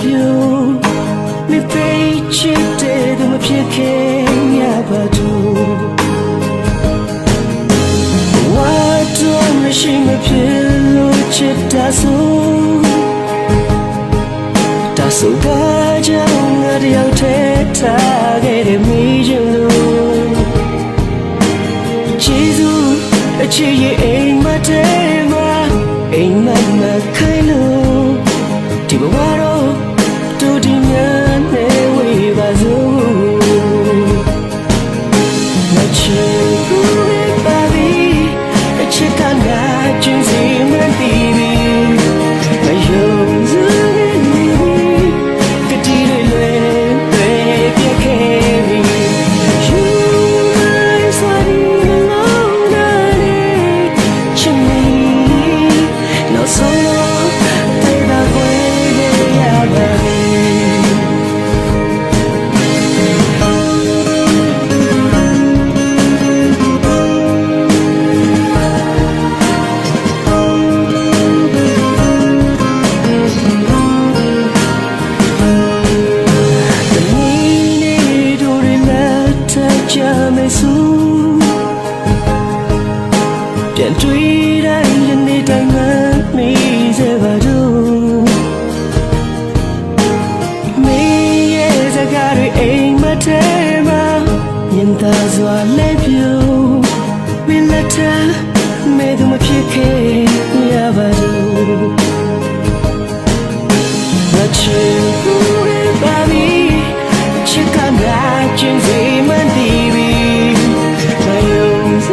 you 你被ချစ်တဲ့သူမဖြစ်ခဲ့ရပါဘူးဝါတော့မရှိမဖြစ်လို့ချစ်တာဆိုဘာကြောင့်ငါတယောက်တည်းထားခဲ့တဲ့မိရင်လို့ကျေးဇူးအချစ်ရဲ့အိမ်မတဲမှာအိမ်မခိုင်လို့ဒီဘဝတော့တူဒီများနဲ့ဝေးပါစို့ငါချစ်ဘူးပါပြီအချစ်ကငါကျင်းစီမသိပြီမယုံစူပြန်တွေ့တိုင်းယနေ့တိုင်းမှမေးစေပါတော့မေးရဲ့စကားတွေအိမ်မထဲမှာမြင်သာစွာလဲပြုံးမင်းလက်ထမဲသူမဖြစ်ခဲ့ရပါတော့ငါချစ်ဘူးပါပြီချစ်ကငါကျင်းစီမသိပြီမယုံစ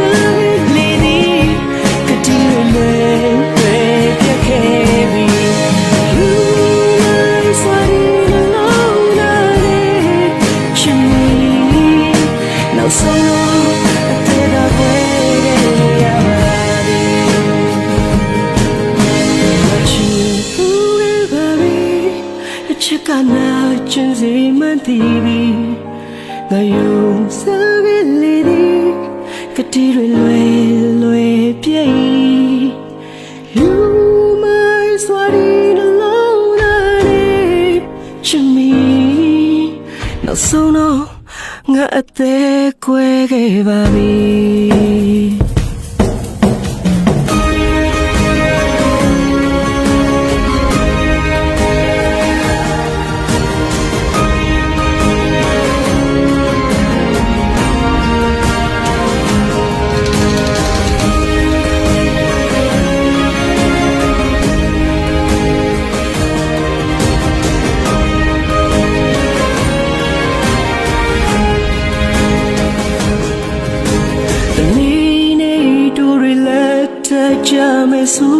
ချစ်ကနာကျင်းစီမသိပြီငါယုံစားကလေးဒီကတိတွေလွယ်ပြည့် You my sweaty alone to me နောက်ဆုံးတော့ငါအသက်ကွဲခဲ့ပါပြီကြမယ်ဆို